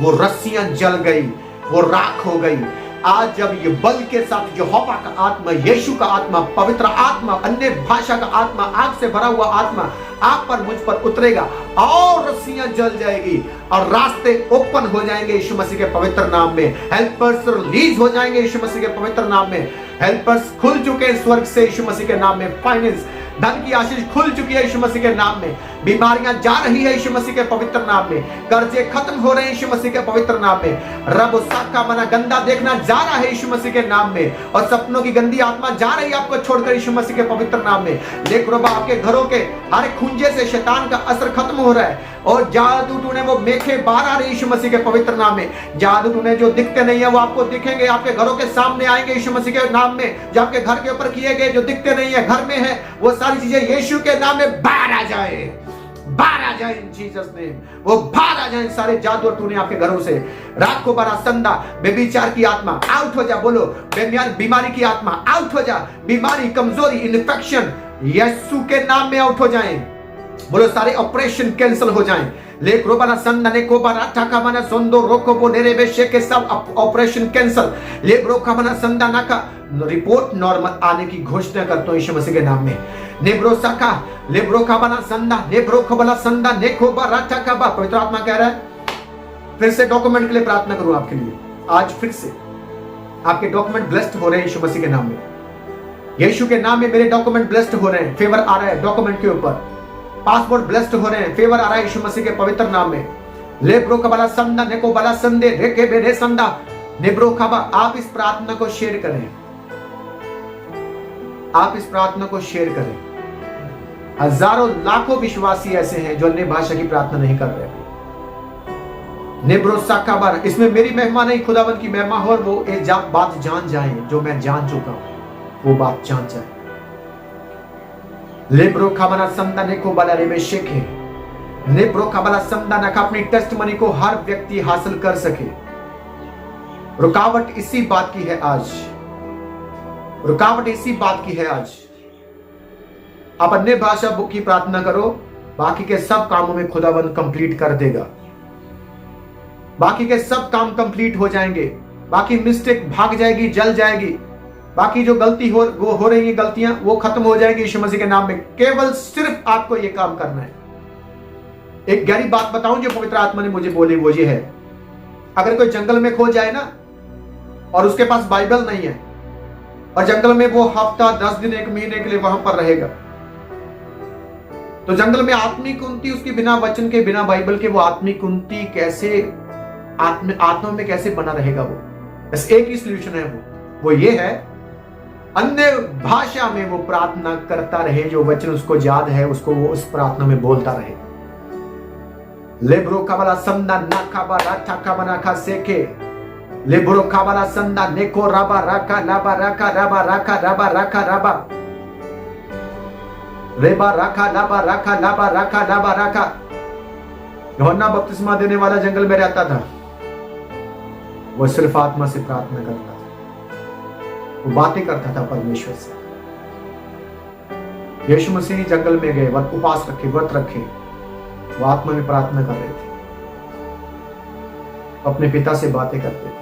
वो रस्सियां जल गई, वो राख हो गई। आज जब ये बल के साथ यहोवा का आत्मा, यीशु का आत्मा, पवित्र आत्मा, अन्य भाषा का आत्मा, आग से भरा हुआ आत्मा आप पर, मुझ पर उतरेगा और रस्सियां जल जाएगी और रास्ते ओपन हो जाएंगे यीशु मसीह के पवित्र नाम में। हेल्पर्स रिलीज हो जाएंगे यीशु मसीह के पवित्र नाम में। हेल्पर्स खुल चुके हैं स्वर्ग से यीशु मसीह के नाम में। फाइनेंस, धन की आशीष खुल चुकी है यीशु मसीह के नाम में। बीमारियां जा रही है यीशु मसीह के पवित्र नाम में। कर्जे खत्म हो रहे हैं यीशु मसीह के पवित्र नाम में। रब साका मना गंदा देखना जा रहा है यीशु मसीह के नाम में। और सपनों की गंदी आत्मा जा रही है आपको छोड़कर यीशु मसीह के पवित्र नाम में। देख रबा आपके घरों के हर खूंजे से शैतान का असर खत्म हो रहा है और जादू टूने वो मेखे बाहर आ रहे यीशु मसीह के पवित्र नाम में। जादू टूने जो दिखते नहीं है वो आपको दिखेंगे, आपके घरों के सामने आएंगे यीशु मसीह के नाम में। जो आपके घर के ऊपर किए गए, जो दिखते नहीं है, घर में है, वो सारी चीजें यीशु के नाम में बाहर आ जाए, बाहर आ जाए इन जीसस नेम। वो बाहर आ जाए सारे जादू और टूने आपके घरों से। रात को बड़ा संदा, बेबीचार की आत्मा आउट हो जा। बोलो बीमारी की आत्मा आउट हो जा। बीमारी, कमजोरी, इन्फेक्शन यीशु के नाम में आउट हो जाए। बोलो सारे ऑपरेशन कैंसिल हो जाएं, ले क्रोबाला संदा ने कोबारा टाकाबाना सोंदो रोकोबो नेरेबे शेके सब ऑपरेशन कैंसल। ले ब्रोकाबाना संदा नाका रिपोर्ट नॉर्मल आने की घोषणा करता हूं यीशु मसीह के नाम में। नेब्रो साका ले ब्रोकाबाना संदा ने ब्रोकोबाला संदा ने कोबारा टाकाबा। पवित्र आत्मा कह रहा है फिर से डॉक्यूमेंट के लिए प्रार्थना करूं आपके लिए। आज फिर से आपके डॉक्यूमेंट ब्लेस्ड हो रहे हैं यीशु मसीह के नाम में। यीशु के नाम में मेरे डॉक्यूमेंट ब्लेस्ड हो रहे हैं, फेवर आ रहा है डॉक्यूमेंट के ऊपर। पासपोर्ट ब्लेस्ड हो रहे हैं, फेवर आ रहा है यीशु मसीह के पवित्र नाम में। लेब्रो कबाला संदा नेको बाला संदे रेके बेरे संदा नेब्रो कबा। आप इस प्रार्थना को शेयर करें, आप इस प्रार्थना को शेयर करें। हजारों लाखों विश्वासी ऐसे हैं जो अन्य भाषा की प्रार्थना नहीं कर रहे। नेब्रो साकाबार, इसमें मेरी महिमा नहीं, खुदावन की महिमा हो और वो एक बात जान जाए जो मैं जान चुका हूं, वो बात जान जाए। लेब्रो खाबला संदाने को बाला रे में शेखे नेब्रो खाबला संदाना का अपनी टेस्टमनी को हर व्यक्ति हासिल कर सके। रुकावट इसी बात की है आज, रुकावट इसी बात की है आज। आप अन्य भाषा की प्रार्थना करो, बाकी के सब कामों में खुदावन कंप्लीट कर देगा। बाकी के सब काम कंप्लीट हो जाएंगे, बाकी मिस्टेक भाग जाएगी, जल जाएगी, बाकी जो गलती हो रही है गलतियां वो खत्म हो जाएगी यीशु मसीह के नाम में। केवल सिर्फ आपको ये काम करना है। एक गहरी बात बताऊं जो पवित्र आत्मा ने मुझे बोली, वो ये है, अगर कोई जंगल में खो जाए ना और उसके पास बाइबल नहीं है और जंगल में वो हफ्ता 10 दिन 1 महीने के लिए वहां पर रहेगा, तो जंगल में आत्मिक उन्नति उसकी बिना वचन के, बिना बाइबल के वो आत्मिक उन्नति कैसे आत्मा में कैसे बना रहेगा? वो बस एक ही सॉल्यूशन है, वो ये है अन्य भाषा में वो प्रार्थना करता रहे, जो वचन उसको याद है उसको वो उस प्रार्थना में बोलता रहे। लेब्रो काबला संदा नाकाबा राठा काबना का सेके लेब्रो काबला संदा नेको राबा राका लाबा राका राबा राका राबा राका राबा रेबा राका लाबा राका लाबा राका लाबा राका। यूहन्ना बपतिस्मा देने वाला जंगल में रहता था, वो सिर्फ आत्मा से प्रार्थना करता था, वो बातें करता था परमेश्वर से। यीशु मसीह जंगल में गए, उपवास रखे, व्रत रखे, वो आत्मा में प्रार्थना कर रहे थे, अपने पिता से बातें करते थे।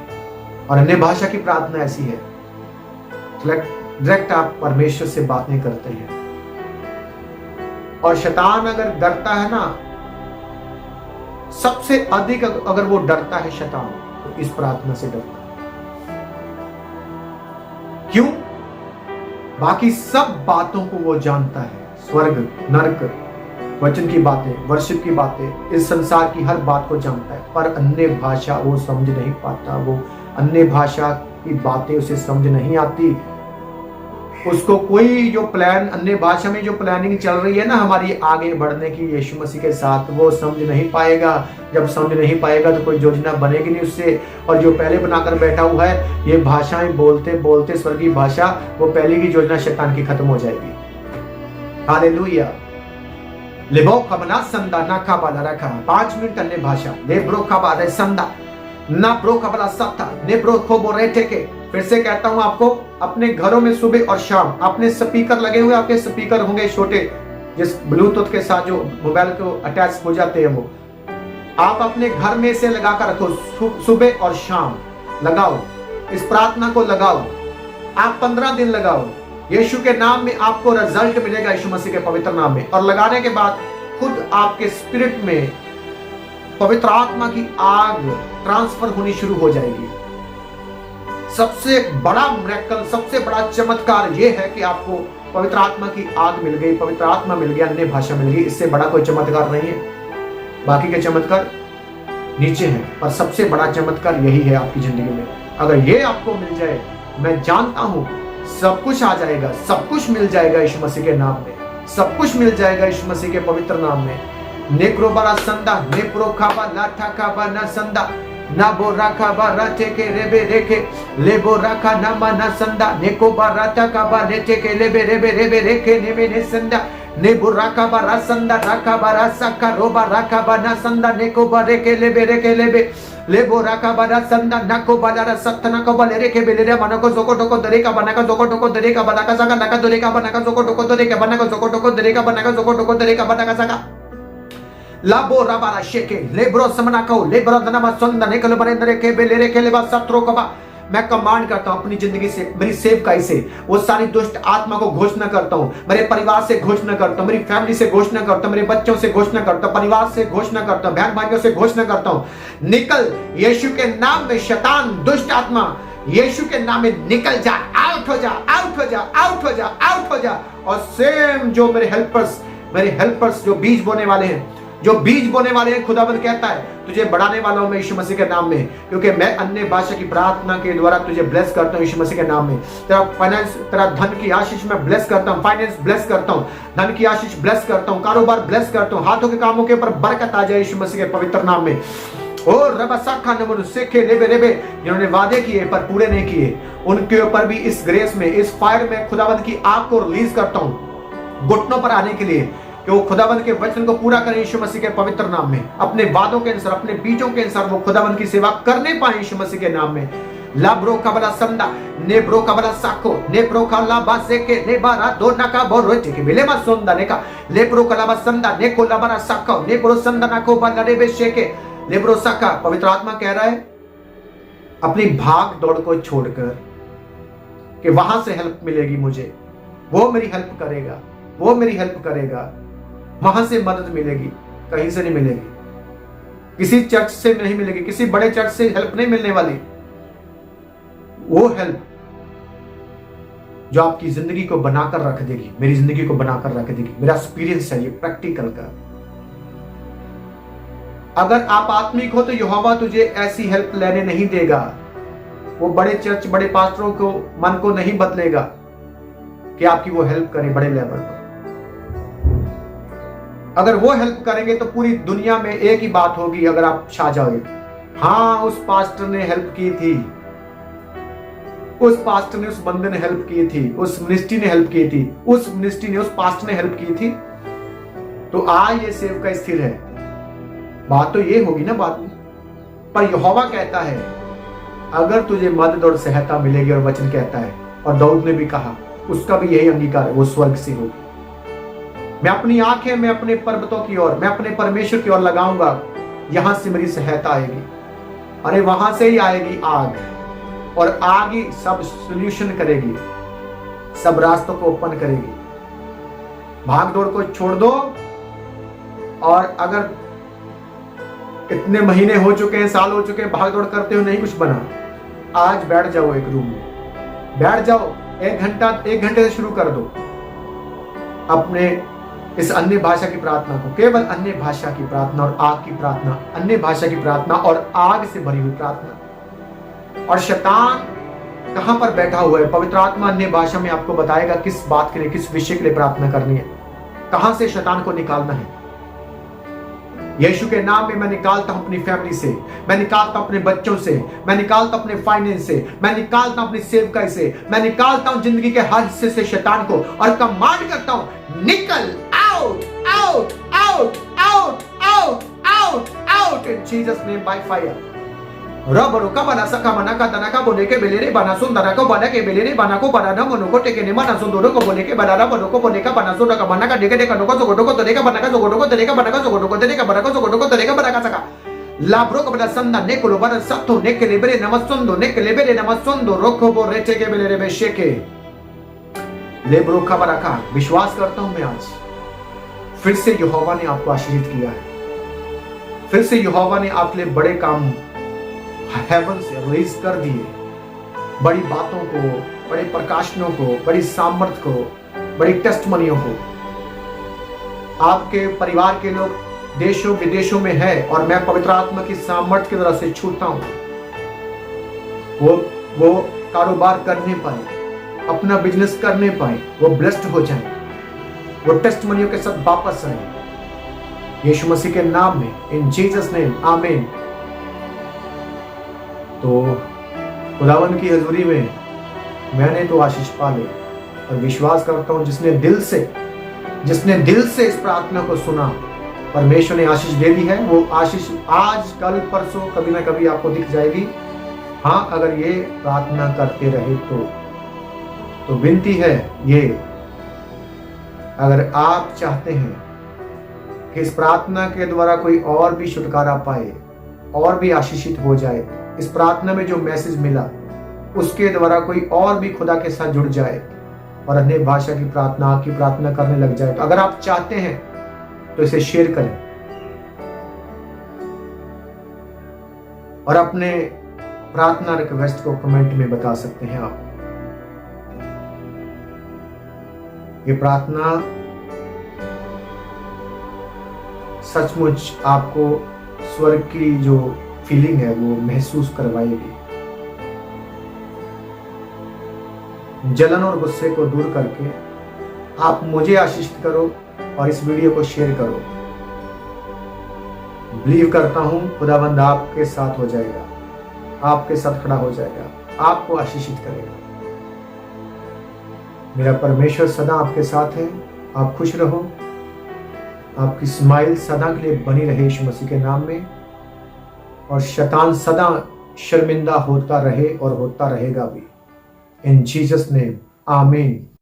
और अन्य भाषा की प्रार्थना ऐसी है, डायरेक्ट आप परमेश्वर से बातें करते हैं। और शैतान अगर डरता है ना, सबसे अधिक अगर वो डरता है शैतान, तो इस प्रार्थना से डरता है। क्यों? बाकी सब बातों को वो जानता है, स्वर्ग, नरक, वचन की बातें, वर्शिप की बातें, इस संसार की हर बात को जानता है, पर अन्य भाषा वो समझ नहीं पाता। वो अन्य भाषा की बातें उसे समझ नहीं आती। उसको कोई जो प्लान, अन्य भाषा में जो प्लानिंग चल रही है ना हमारी आगे बढ़ने की यीशु मसीह के साथ, वो समझ नहीं पाएगा। जब समझ नहीं पाएगा तो कोई योजना बनेगी नहीं उससे। और जो पहले बनाकर बैठा हुआ है, ये भाषाएं बोलते बोलते स्वर्गीय भाषा, वो पहले की योजना शैतान की खत्म हो जाएगी। हालेलुया। लेबो कबना संदा ना काबाला रखा 5 मिनट अन्य भाषा। लेब्रो कबाले संदा ना ब्रो कबला सत्ता ने ब्रो खोबो रेटे के। फिर से कहता हूं आपको, अपने घरों में सुबह और शाम अपने स्पीकर लगे हुए, आपके स्पीकर होंगे छोटे, जिस ब्लूटूथ के साथ जो मोबाइल को अटैच हो जाते हैं, वो आप अपने घर में से लगा कर रखो। सुबह और शाम लगाओ, इस प्रार्थना को लगाओ। आप 15 दिन लगाओ, यीशु के नाम में आपको रिजल्ट मिलेगा, यीशु मसीह के पवित्र नाम में। और लगाने के बाद खुद आपके स्पिरिट में पवित्र आत्मा की आग ट्रांसफर होनी शुरू हो जाएगी। सबसे बड़ा मिरेकल, सबसे बड़ा चमत्कार यह है कि आपको पवित्र आत्मा की आग मिल गई, पवित्र आत्मा मिल गया, अन्य भाषा मिल गई। इससे बड़ा कोई चमत्कार नहीं है। बाकी के चमत्कार नीचे हैं, पर सबसे बड़ा चमत्कार यही है आपकी जिंदगी में। अगर ये आपको मिल जाए, मैं जानता हूं सब कुछ आ जाएगा, सब कुछ मिल जाएगा यीशु मसीह के नाम में, सब कुछ मिल जाएगा यीशु मसीह के पवित्र नाम में। नेक्रो बरा संदा नेप्रो खाबा लाठा खाबा ना संदा ना बोरा खाबा राटे के रेबे रेके ले बोरा खा ना माना संदा नेको बाराटा खाबा लेटे के लेबे रेबे रेबे रेके नेबे ने संदा ने बोरा खाबा रा संदा राखा बारा सका रोबा राखा बना संदा नेको बारे के लेबे रेके लेबे ले बोरा खाबा रा संदा नाको बाला सत्तना को बाले रेके बेले रे मानो को जोको टोको दरे का बना का जोको टोको दरे का बना का सका नका दरे का बना का जोको टोको दरे का बना का जोको टोको दरे का बना का जोको टोको दरे का बना का सका लाबो रबारा शेके लेब्रो समनाको लेब्रो दनमा संदा निकल बने नरे के बेलेरे के लेबा सत्रो कबा। मैं कमांड करता हूं अपनी जिंदगी से, मेरी सेवकाई से, वो सारी दुष्ट आत्मा को घोषणा करता हूं, मेरे परिवार से घोषणा करता हूं, मेरी फैमिली से घोषणा करता हूं, मेरे बच्चों से घोषणा करता हूं, परिवार से घोषणा करता हूं, बहन भाइयों से घोषणा करता हूं, निकल यीशु के नाम में शैतान दुष्ट आत्मा, यीशु के नाम में निकल जा, आउट हो जा, आउट हो जा, आउट हो जा, आउट हो जा। और सेम जो मेरे हेल्पर्स जो बीज बोने वाले हैं, जो बीज बोने वाले हैं, खुदावंद कहता है तुझे बढ़ाने वाला हूं मैं यीशु मसीह के नाम में, क्योंकि मैं अन्य भाषा की प्रार्थना के द्वारा तुझे ब्लेस करता हूं यीशु मसीह के नाम में। तेरा फाइनेंस, तेरा धन की आशीष मैं ब्लेस करता हूं, फाइनेंस ब्लेस करता हूं, धन की आशीष ब्लेस करता हूं, कारोबार ब्लेस करता हूं, हाथों के कामों के ऊपर बरकत आ जाए यीशु मसीह के पवित्र नाम में। और रबासाखा नमन सेखे लेबे लेबे, जिन्होंने वादे किए पर पूरे नहीं किए, उनके ऊपर भी इस ग्रेस में, इस फायर में खुदावंद की आग को रिलीज करता हूं घुटनों पर आने के लिए, कि वो खुदावंद के वचन को पूरा करें यीशु मसीह के पवित्र नाम में, अपने वादों के अनुसार, अपने बीजों के अनुसार वो खुदावंद की सेवा करने पाए यीशु मसीह के नाम में। लाब्रो कबला संदा नेब्रो कबला साको नेब्रो कला बासे के नेबारा दो नका बोरोचे के बिलेमा संदा नेका लेब्रो कला संदा neko labara साको नेब्रो संदा नको बलरे बेशे के लेब्रो साका। पवित्र आत्मा कह रहा है अपनी भाग दौड़ को छोड़कर कि वहां से हेल्प मिलेगी मुझे, वो मेरी हेल्प करेगा, वो मेरी हेल्प करेगा, वहां से मदद मिलेगी, कहीं से नहीं मिलेगी, किसी चर्च से नहीं मिलेगी, किसी बड़े चर्च से हेल्प नहीं मिलने वाली। वो हेल्प जो आपकी जिंदगी को बनाकर रख देगी, मेरी जिंदगी को बनाकर रख देगी। मेरा एक्सपीरियंस है ये प्रैक्टिकल का। अगर आप आत्मिक हो तो यहोवा तुझे ऐसी हेल्प लेने नहीं देगा। वो बड़े चर्च, बड़े पास्टरों को मन को नहीं बदलेगा कि आपकी वो हेल्प करें बड़े लेवल पर। अगर वो हेल्प करेंगे तो पूरी दुनिया में एक ही बात होगी, अगर आप छा जाओगे, हाँ उस पास्टर ने हेल्प की थी, उस पास्टर ने, उस बंदे ने हेल्प की थी, उस मिनिस्ट्री ने हेल्प की थी, उस मिनिस्ट्री ने, उस पास्टर ने हेल्प की थी, तो आज ये सेवका स्थिर है। बात तो ये होगी ना बाद में। पर यहोवा कहता है अगर तुझे मदद और सहायता मिलेगी, और वचन कहता है, और दाऊद ने भी कहा, उसका भी यही अंगीकार है, वो स्वर्ग से होगी। मैं अपनी आंखें, मैं अपने पर्वतों की ओर, मैं अपने परमेश्वर की ओर लगाऊंगा, यहां से मेरी सहायता आएगी। अरे वहां से ही आएगी आग, और आग ही सब सोल्यूशन करेगी, सब रास्तों को ओपन करेगी। भाग दौड़ को छोड़ दो, और अगर इतने महीने हो चुके हैं, साल हो चुके हैं, भाग दौड़ करते हो, नहीं कुछ बना, आज बैठ जाओ एक रूम में, बैठ जाओ, एक घंटे से शुरू कर दो अपने इस अन्य भाषा की प्रार्थना को, केवल अन्य भाषा की प्रार्थना और आग की प्रार्थना, अन्य भाषा की प्रार्थना और आग से भरी हुई प्रार्थना। और शैतान कहां पर बैठा हुआ है, पवित्र आत्मा अन्य भाषा में आपको बताएगा किस बात के लिए, किस विषय के लिए प्रार्थना करनी है, कहां से शैतान को निकालना है। यीशु के नाम में मैं निकालता हूं अपनी फैमिली से, मैं निकालता हूं अपने बच्चों से, मैं निकालता हूं अपने फाइनेंस से, मैं निकालता हूं अपनी सेवकाई से, मैं निकालता हूं जिंदगी के हर हिस्से से शैतान को, और कमांड करता हूं निकल, out out out out out out out in Jesus name by fire. रबरो कबला सका मना का तना का बोले के बेलेरे बना सुन दना को बना के बेलेरे बना को बना न मनो को टेके ने मना सुन दोरो को बोले के बना बनो को बोले का बना सुन का बना का डेके डेका नो को गोडो को तरेका बना का गोडो को तरेका बना का गोडो को तरेका बना का गोडो को तरेका बना का सका लाब्रो कबला संदा ने को बना सत्तो ने के लेबरे नमस्सुंदो ने के लेबरे नमस्सुंदो रोको बो रेचे के बेलेरे में शेके लेब्रो कबला का। विश्वास करता हूं मैं आज फिर से यहोवा ने आपको आशीर्वाद किया है, फिर से यहोवा ने आपके लिए बड़े काम हेवन से रिलीज कर दिए, बड़ी बातों को, बड़े प्रकाशनों को, बड़ी सामर्थ को, बड़ी टेस्टमनियों को। आपके परिवार के लोग देशों विदेशों में है, और मैं पवित्र आत्मा की सामर्थ की तरफ से छूता हूं, वो कारोबार करने पाए, अपना बिजनेस करने पाए, वो ब्लेस्ड हो जाए, वो टेस्टमनियों के साथ वापस आए यीशु मसीह के नाम में, इन जीसस नेम, आमीन। तो खुदावन की हजूरी में मैंने तो आशीष पा ली, और विश्वास करता हूं जिसने दिल से इस प्रार्थना को सुना, परमेश्वर ने आशीष दे दी है। वो आशीष आज कल परसों कभी ना कभी आपको दिख जाएगी। हाँ, अगर ये प्रार्थना करते रहे तो विनती है ये, अगर आप चाहते हैं कि इस प्रार्थना के द्वारा कोई और भी छुटकारा पाए, और भी आशीषित हो जाए। इस प्रार्थना में जो मैसेज मिला उसके द्वारा कोई और भी खुदा के साथ जुड़ जाए और अन्य भाषा की प्रार्थना करने लग जाए। तो अगर आप चाहते हैं तो इसे शेयर करें और अपने प्रार्थना रिक्वेस्ट को कमेंट में बता सकते हैं आप। ये प्रार्थना सचमुच आपको स्वर्ग की जो फीलिंग है वो महसूस करवाएगी। जलन और गुस्से को दूर करके आप मुझे आशीषित करो और इस वीडियो को शेयर करो। बिलीव करता हूं खुदावंद आपके साथ हो जाएगा, आपके साथ खड़ा हो जाएगा, आपको आशीषित करेगा। मेरा परमेश्वर सदा आपके साथ है। आप खुश रहो, आपकी स्माइल सदा के लिए बनी रहे यीशु मसीह के नाम में, और शैतान सदा शर्मिंदा होता रहे और होता रहेगा भी। इन जीसस नेम, आमीन।